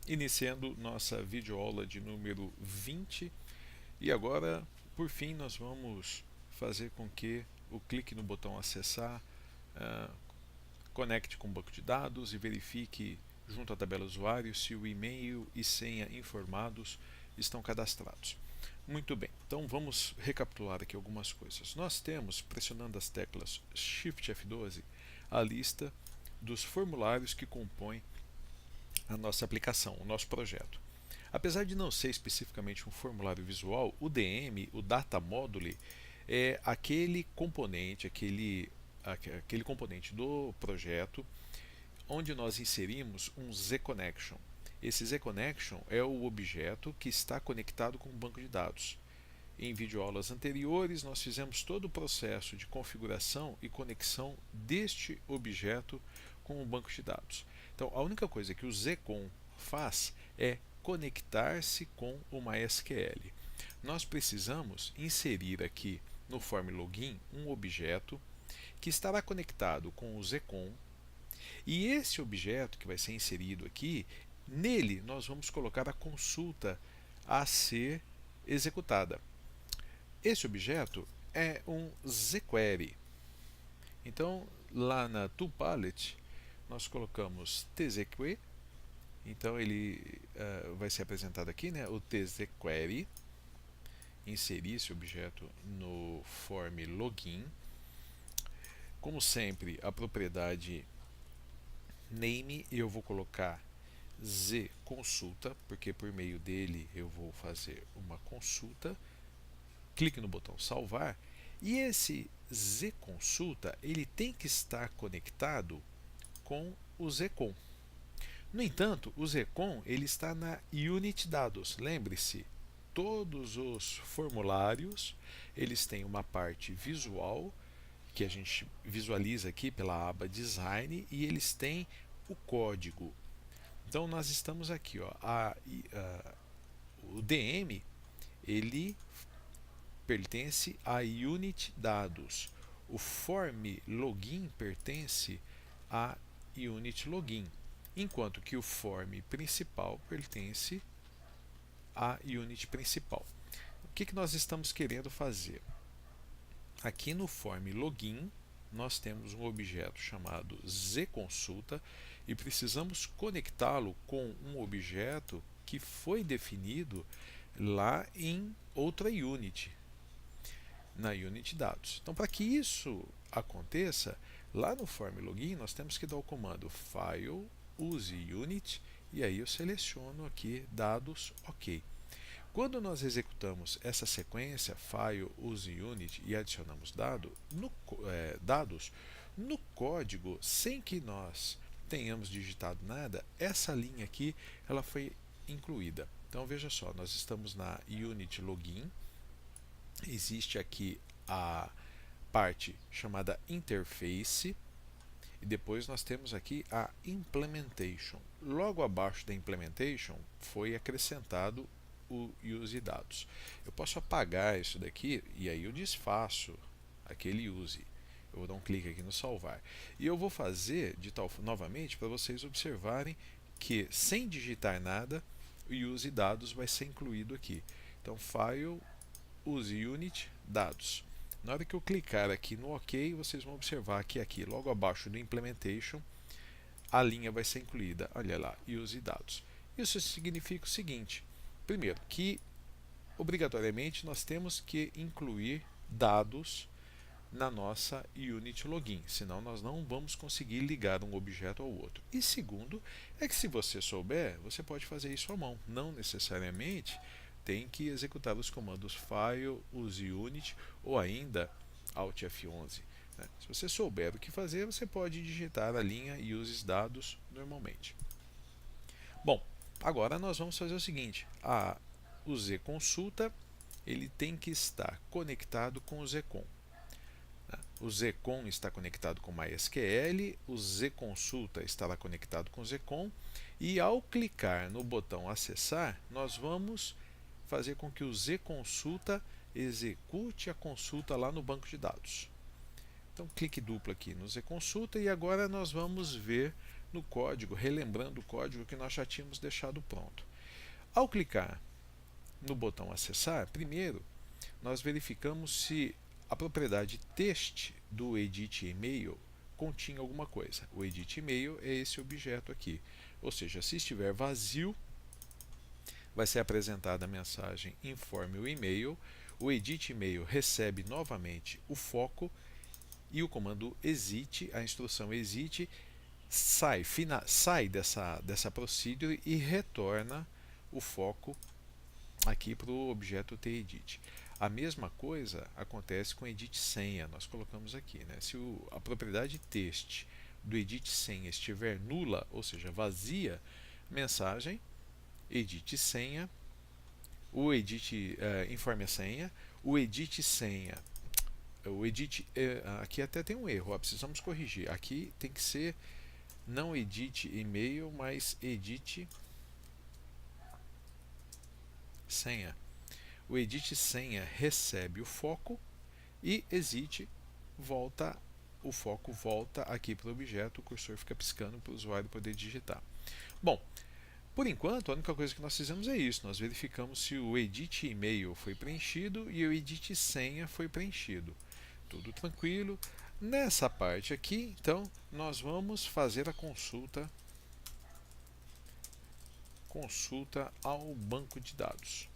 iniciando nossa videoaula de número 20 e agora, por fim, nós vamos fazer com que o clique no botão acessar conecte com o banco de dados e verifique junto à tabela usuário se o e-mail e senha informados estão cadastrados. Muito bem, então vamos recapitular aqui algumas coisas. Nós temos, pressionando as teclas Shift F12, a lista dos formulários que compõem a nossa aplicação, o nosso projeto. Apesar de não ser especificamente um formulário visual, o DM, o Data Module, é aquele componente do projeto onde nós inserimos um Z-Connection. Esse Z-Connection é o objeto que está conectado com o banco de dados. Em videoaulas anteriores, nós fizemos todo o processo de configuração e conexão deste objeto com o banco de dados. Então, a única coisa que o ZCon faz é conectar-se com o MySQL. Nós precisamos inserir aqui no form login um objeto que estará conectado com o ZCon, e esse objeto que vai ser inserido aqui, nele nós vamos colocar a consulta a ser executada. Esse objeto é um jQuery. Então, lá na toolpalette, nós colocamos tjQuery. Então, ele vai ser apresentado aqui, né, o tjQuery. Inserir esse objeto no form login. Como sempre, a propriedade name eu vou colocar zconsulta, porque por meio dele eu vou fazer uma consulta. Clique no botão salvar e esse zconsulta ele tem que estar conectado com o zcon. No entanto, o zcon ele está na unit dados. Lembre-se, todos os formulários eles têm uma parte visual que a gente visualiza aqui pela aba design e eles têm o código. Então nós estamos aqui, ó, o DM ele pertence a unit dados. O form login pertence a unit login, enquanto que o form principal pertence à unit principal. O que nós estamos querendo fazer? Aqui no form login nós temos um objeto chamado zconsulta e precisamos conectá-lo com um objeto que foi definido lá em outra unit, na unit dados. Então, para que isso aconteça, lá no form login nós temos que dar o comando file use unit e aí eu seleciono aqui dados OK. Quando nós executamos essa sequência file use unit e adicionamos dados no código, sem que nós tenhamos digitado nada, essa linha aqui ela foi incluída. Então veja só, nós estamos na unit login, existe aqui a parte chamada interface e depois nós temos aqui a implementation. Logo abaixo da implementation foi acrescentado o use dados. Eu posso apagar isso daqui e aí eu desfaço aquele use. Eu vou dar um clique aqui no salvar. E eu vou fazer de tal novamente para vocês observarem que sem digitar nada o use dados vai ser incluído aqui. Então file use unit dados. Na hora que eu clicar aqui no OK, vocês vão observar que aqui logo abaixo do implementation a linha vai ser incluída. Olha lá, use dados. Isso significa o seguinte: primeiro, que obrigatoriamente nós temos que incluir dados na nossa unit login, senão nós não vamos conseguir ligar um objeto ao outro. E segundo, é que se você souber, você pode fazer isso à mão, não necessariamente tem que executar os comandos file, use unit ou ainda alt F11. Né? Se você souber o que fazer, você pode digitar a linha uses dados normalmente. Bom, agora nós vamos fazer o seguinte: o zconsulta ele tem que estar conectado com o zcon. O zcon está conectado com MySQL, o zconsulta estará conectado com o zcon e ao clicar no botão acessar, nós vamos fazer com que o zconsulta execute a consulta lá no banco de dados. Então clique duplo aqui no zconsulta e agora nós vamos ver no código, relembrando o código que nós já tínhamos deixado pronto. Ao clicar no botão acessar, primeiro nós verificamos se a propriedade text do edit email continha alguma coisa. O edit email é esse objeto aqui, ou seja, se estiver vazio, vai ser apresentada a mensagem informe o e-mail, o edit email recebe novamente o foco e o comando exit, a instrução exit, sai dessa procedure e retorna o foco aqui para o objeto tEdit. A mesma coisa acontece com edit senha, nós colocamos aqui, né? Se a propriedade text do edit senha estiver nula, ou seja, vazia, mensagem edit senha, o edit informe a senha, o edit senha, o edit, aqui até tem um erro, precisamos corrigir, aqui tem que ser não edit e-mail, mas edit senha. O edit senha recebe o foco e exit o foco volta aqui para o objeto, o cursor fica piscando para o usuário poder digitar. Bom, por enquanto, a única coisa que nós fizemos é isso, nós verificamos se o edit e-mail foi preenchido e o edit senha foi preenchido. Tudo tranquilo. Nessa parte aqui, então, nós vamos fazer a consulta ao banco de dados.